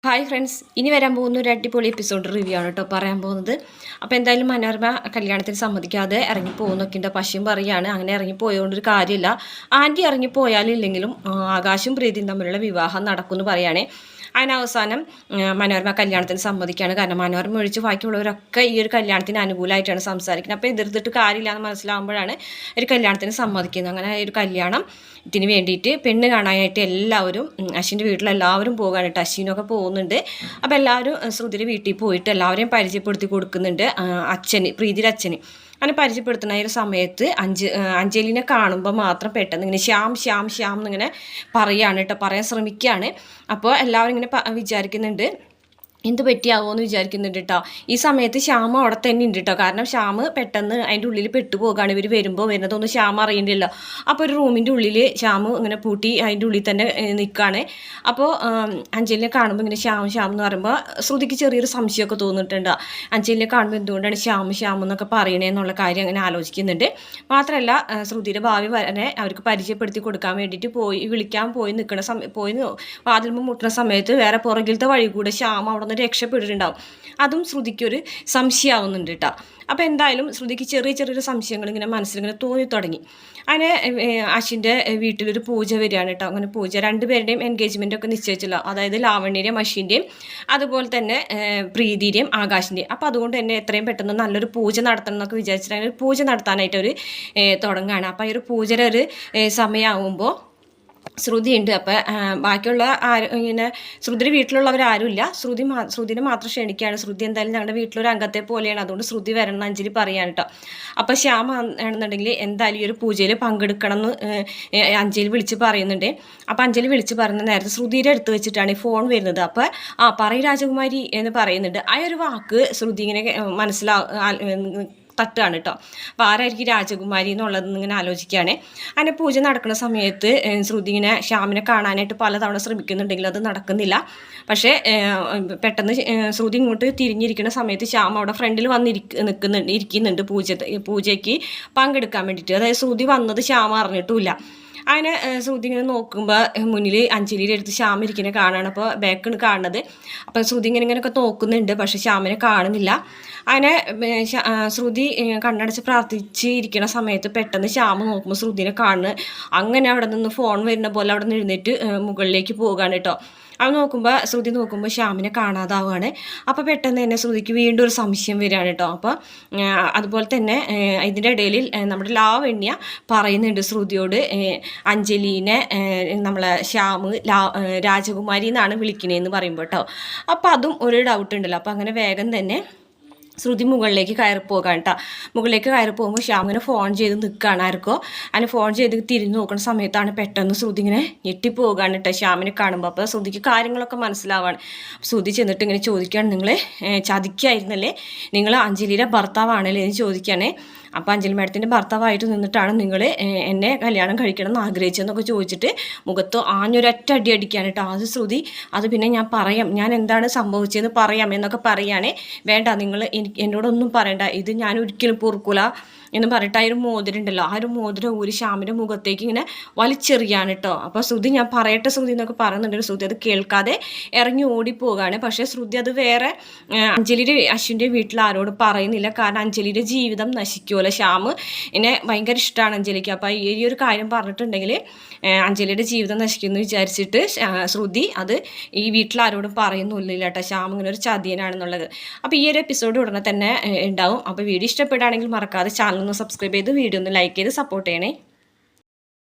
Hi friends, ഇനി വരാൻ പോകുന്ന ഒരു അടിപൊളി എപ്പിസോഡ് റിവ്യൂ ആണ് കേട്ടോ പറയാൻ പോകുന്നത്. അപ്പോൾ എന്തായാലും മനോരമ കല്യാണത്തിന് സമ്മതിക്കാതെ ഇറങ്ങിപ്പോകുന്നൊക്കെ ഉണ്ട്. പശുവും പറയുകയാണ് അങ്ങനെ ഇറങ്ങിപ്പോയതുകൊണ്ടൊരു കാര്യമില്ല. ആൻറ്റി ഇറങ്ങിപ്പോയാലും ഇല്ലെങ്കിലും ആകാശും പ്രീതിയും തമ്മിലുള്ള വിവാഹം നടക്കുമെന്ന് പറയുകയാണേ. അതിനവസാനം മനോരമ കല്യാണത്തിന് സമ്മതിക്കുകയാണ്. കാരണം മനോരമ ഒഴിച്ച് ബാക്കിയുള്ളവരൊക്കെ ഈ ഒരു കല്യാണത്തിന് അനുകൂലമായിട്ടാണ് സംസാരിക്കുന്നത്. അപ്പോൾ എതിർത്തിട്ട് കാര്യമില്ല എന്ന് മനസ്സിലാകുമ്പോഴാണ് ഒരു കല്യാണത്തിന് സമ്മതിക്കുന്നത്. അങ്ങനെ ഒരു കല്യാണം ഇതിന് വേണ്ടിയിട്ട് പെണ്ണ് കാണാനായിട്ട് എല്ലാവരും അശ്വിൻ്റെ വീട്ടിലെല്ലാവരും പോകാനായിട്ട് അശ്വിനൊക്കെ പോകുന്നുണ്ട്. അപ്പോൾ എല്ലാവരും ശ്രുതിയുടെ വീട്ടിൽ പോയിട്ട് എല്ലാവരെയും പരിചയപ്പെടുത്തി കൊടുക്കുന്നുണ്ട്. പ്രീതിയുടെ അച്ഛന് അങ്ങനെ പരിചയപ്പെടുത്തുന്ന ഒരു സമയത്ത് അഞ്ജലിനെ കാണുമ്പോൾ മാത്രം പെട്ടെന്ന് ഇങ്ങനെ ശ്യാം ശ്യാം ശ്യാം എന്നിങ്ങനെ പറയുകയാണ് കേട്ടോ, പറയാൻ ശ്രമിക്കുകയാണ്. അപ്പോൾ എല്ലാവരും ഇങ്ങനെ വിചാരിക്കുന്നുണ്ട് എന്ത് പറ്റിയാവോ എന്ന് വിചാരിക്കുന്നുണ്ട് കേട്ടോ. ഈ സമയത്ത് ശ്യാമ അവിടെ തന്നെ ഉണ്ട് കേട്ടോ. കാരണം ശ്യാമ് പെട്ടെന്ന് അതിൻ്റെ ഉള്ളിൽ പെട്ടുപോകാണ്. ഇവർ വരുന്നതൊന്നും ശ്യാമ അറിയണ്ടല്ലോ. അപ്പോൾ ഒരു റൂമിൻ്റെ ഉള്ളിൽ ശ്യാമ് ഇങ്ങനെ പൂട്ടി അതിൻ്റെ ഉള്ളിൽ തന്നെ നിൽക്കുകയാണ്. അപ്പോൾ അഞ്ജലിനെ കാണുമ്പോൾ ഇങ്ങനെ ശ്യാം എന്ന് പറയുമ്പോൾ ശ്രുതിക്ക് ചെറിയൊരു സംശയമൊക്കെ തോന്നിയിട്ടുണ്ട്. അഞ്ജലിനെ കാണുമ്പോൾ എന്തുകൊണ്ടാണ് ശ്യാം എന്നൊക്കെ പറയണേന്നുള്ള കാര്യം അങ്ങനെ ആലോചിക്കുന്നുണ്ട്. മാത്രമല്ല ശ്രുതിയുടെ ഭാവി വരെ അവർക്ക് പരിചയപ്പെടുത്തി കൊടുക്കാൻ വേണ്ടിയിട്ട് വിളിക്കാൻ പോയി നിൽക്കുന്ന വാതിൽമ മുട്ടുന്ന സമയത്ത് വേറെ പുറകിലത്തെ വഴി കൂടെ ശ്യാമ അവിടെ നിന്ന് രക്ഷപ്പെട്ടിട്ടുണ്ടാവും. അതും ശ്രുതിക്കൊരു സംശയമാവുന്നുണ്ട് കേട്ടോ. അപ്പോൾ എന്തായാലും ശ്രുതിക്ക് ചെറിയൊരു സംശയങ്ങൾ ഇങ്ങനെ മനസ്സിലിങ്ങനെ തോന്നി തുടങ്ങി. അങ്ങനെ അശ്വിൻ്റെ വീട്ടിലൊരു പൂജ വരികയാണ് കേട്ടോ. അങ്ങനെ പൂജ രണ്ടുപേരുടെയും എൻഗേജ്മെൻറ്റൊക്കെ നിശ്ചയിച്ചല്ലോ. അതായത് ലാവണ്യയുടെയും അശ്വിൻ്റെയും അതുപോലെ തന്നെ പ്രീതിയുടെയും ആകാശിൻ്റെയും. അപ്പോൾ അതുകൊണ്ട് തന്നെ എത്രയും പെട്ടെന്ന് നല്ലൊരു പൂജ നടത്തണം എന്നൊക്കെ വിചാരിച്ചിട്ട് അങ്ങനെ ഒരു പൂജ നടത്താനായിട്ട് അവർ തുടങ്ങുകയാണ്. അപ്പോൾ ഈ ഒരു പൂജയുടെ ഒരു സമയമാകുമ്പോൾ ശ്രുതി ഉണ്ട്. അപ്പോൾ ബാക്കിയുള്ള ഇങ്ങനെ ശ്രുതിയുടെ വീട്ടിലുള്ളവരാരുമില്ല. ശ്രുതിനെ മാത്രം ക്ഷണിക്കുകയാണ്. ശ്രുതി എന്തായാലും ഞങ്ങളുടെ വീട്ടിലൊരു അംഗത്തെ പോലെയാണ്, അതുകൊണ്ട് ശ്രുതി വരണം അഞ്ജലി പറയാൻ കേട്ടോ. അപ്പോൾ ശ്യാമ ആണെന്നുണ്ടെങ്കിൽ എന്തായാലും ഈ ഒരു പൂജയിൽ പങ്കെടുക്കണം എന്ന് അഞ്ജലി വിളിച്ച് പറയുന്നുണ്ട്. അപ്പോൾ അഞ്ജലി വിളിച്ച് പറയുന്ന നേരത്തെ ശ്രുതിയുടെ അടുത്ത് വെച്ചിട്ടാണ് ഈ ഫോൺ വരുന്നത്. അപ്പോൾ പറയ് രാജകുമാരി എന്ന് പറയുന്നുണ്ട്. ആ ഒരു വാക്ക് ശ്രുതി ഇങ്ങനെ തട്ടുകയാണ് കേട്ടോ. അപ്പോൾ ആരായിരിക്കും രാജകുമാരി എന്നുള്ളത് ഇങ്ങനെ ആലോചിക്കുകയാണ്. അങ്ങനെ പൂജ നടക്കുന്ന സമയത്ത് ശ്രുതി ഇങ്ങനെ ശ്യാമിനെ കാണാനായിട്ട് പലതവണ ശ്രമിക്കുന്നുണ്ടെങ്കിലും അത് നടക്കുന്നില്ല. പക്ഷേ പെട്ടെന്ന് ശ്രുതി ഇങ്ങോട്ട് തിരിഞ്ഞിരിക്കുന്ന സമയത്ത് ശ്യാം അവിടെ ഫ്രണ്ടിൽ ഇരിക്കുന്നുണ്ട് പൂജയ്ക്ക് പങ്കെടുക്കാൻ വേണ്ടിയിട്ട്. അതായത് ശ്രുതി വന്നത് ശ്യാം അറിഞ്ഞിട്ടുമില്ല. അങ്ങനെ ശ്രുതി ഇങ്ങനെ നോക്കുമ്പോൾ മുന്നിൽ അഞ്ജലിയുടെ അടുത്ത് ശ്യാം ഇരിക്കുന്നത് കാണുകയാണ്. അപ്പോൾ ബാക്കാണ് കാണുന്നത്. അപ്പോൾ ശ്രുതി ഇങ്ങനെയൊക്കെ നോക്കുന്നുണ്ട്, പക്ഷേ ശ്യാമിനെ കാണുന്നില്ല. അങ്ങനെ ശ്രുതി കണ്ണടച്ച് പ്രാർത്ഥിച്ച് ഇരിക്കുന്ന സമയത്ത് പെട്ടെന്ന് ശ്യാം നോക്കുമ്പോൾ ശ്രുതിനെ കാണുന്നു. അങ്ങനെ അവിടെ നിന്ന് ഫോൺ വരുന്ന പോലെ അവിടെ നിന്ന് എഴുന്നേറ്റ് മുകളിലേക്ക് പോകാണ് കേട്ടോ. ശ്രുതി നോക്കുമ്പോൾ ശ്യാമിനെ കാണാതാവുകയാണ്. അപ്പോൾ പെട്ടെന്ന് തന്നെ ശ്രുതിക്ക് വീണ്ടും ഒരു സംശയം വരികയാണ് കേട്ടോ. അപ്പോൾ അതുപോലെ തന്നെ ഇതിൻ്റെ ഇടയിൽ നമ്മുടെ ലാവണ്യ പറയുന്നുണ്ട് ശ്രുതിയോട് അഞ്ജലീനെ നമ്മളെ രാജകുമാരി എന്നാണ് വിളിക്കണേന്ന് പറയുമ്പോൾ കേട്ടോ. അപ്പോൾ അതും ഒരു ഡൗട്ട് ഉണ്ടല്ലോ. അപ്പോൾ അങ്ങനെ വേഗം തന്നെ ശ്രുതി മുകളിലേക്ക് കയറി പോകാൻ കേട്ടോ. മുകളിലേക്ക് കയറി പോകുമ്പോൾ ശ്യാമിനെ ഫോൺ ചെയ്ത് നിൽക്കുകയാണ് ആർക്കോ. അങ്ങനെ ഫോൺ ചെയ്ത് തിരിഞ്ഞ് നോക്കുന്ന സമയത്താണ് പെട്ടെന്ന് ശ്രുതി ഇങ്ങനെ ഞെട്ടിപ്പോകാണ് കേട്ടോ ശ്യാമിനെ കാണുമ്പോൾ. അപ്പോൾ ശ്രുതിക്ക് കാര്യങ്ങളൊക്കെ മനസ്സിലാവാണ്. ശ്രുതി ചെന്നിട്ട് ഇങ്ങനെ ചോദിക്കുകയാണ്, നിങ്ങൾ ചതിക്കായിരുന്നല്ലേ, നിങ്ങൾ അഞ്ജലിയുടെ ഭർത്താവാണല്ലേ എന്ന് ചോദിക്കുകയാണേ. അപ്പോൾ അഞ്ജലി മാഡത്തിൻ്റെ ഭർത്താവായിട്ട് നിന്നിട്ടാണ് നിങ്ങൾ എന്നെ കല്യാണം കഴിക്കണം എന്ന് ആഗ്രഹിച്ചതെന്നൊക്കെ ചോദിച്ചിട്ട് മുഖത്ത് ആഞ്ഞൊരൊറ്റ അടി അടിക്കുകയാണ് കേട്ടോ. അത് ശ്രുതി അത് പിന്നെ ഞാൻ എന്താണ് സംഭവിച്ചതെന്ന് പറയാം എന്നൊക്കെ പറയുകയാണേ. വേണ്ട, നിങ്ങൾ എന്നോടൊന്നും പറയണ്ട, ഇത് ഞാൻ ഒരിക്കലും പൊറുക്കൂല എന്ന് പറഞ്ഞിട്ട് ആ ഒരു മോതിരം ഉണ്ടല്ലോ, ആ ഒരു മോതിരം ഊരി ശ്യാമിൻ്റെ മുഖത്തേക്ക് ഇങ്ങനെ വലിച്ചെറിയാണ് കേട്ടോ. അപ്പോൾ ശ്രുതി ഞാൻ പറയട്ടെ ശ്രുതി എന്നൊക്കെ പറയുന്നുണ്ട്. ശ്രുതി അത് കേൾക്കാതെ ഇറങ്ങി ഓടിപ്പോകാണ്. പക്ഷേ ശ്രുതി അത് വേറെ അഞ്ജലിയുടെ അശ്വിൻ്റെ വീട്ടിൽ ആരോട് പറയുന്നില്ല. കാരണം അഞ്ജലിയുടെ ജീവിതം നശിക്കുമല്ലോ. ശ്യാം എന്നെ ഭയങ്കര ഇഷ്ടമാണ് അഞ്ജലിക്ക്. അപ്പോൾ ഈ ഒരു കാര്യം പറഞ്ഞിട്ടുണ്ടെങ്കിൽ അഞ്ജലിയുടെ ജീവിതം നശിക്കുമെന്ന് വിചാരിച്ചിട്ട് ശ്രുതി അത് ഈ വീട്ടിൽ ആരോടും പറയുന്നില്ല കേട്ടോ. ശ്യാം ഇങ്ങനെ ഒരു ചതിയനാണെന്നുള്ളത്. അപ്പോൾ ഈ ഒരു എപ്പിസോഡ് ഉടനെ തന്നെ ഉണ്ടാവും. അപ്പോൾ വീഡിയോ ഇഷ്ടപ്പെടുകയാണെങ്കിൽ മറക്കാതെ ചാനൽ ഒന്ന് സബ്സ്ക്രൈബ് ചെയ്ത് വീഡിയോ ഒന്ന് ലൈക്ക് ചെയ്ത് സപ്പോർട്ട് ചെയ്യണേ.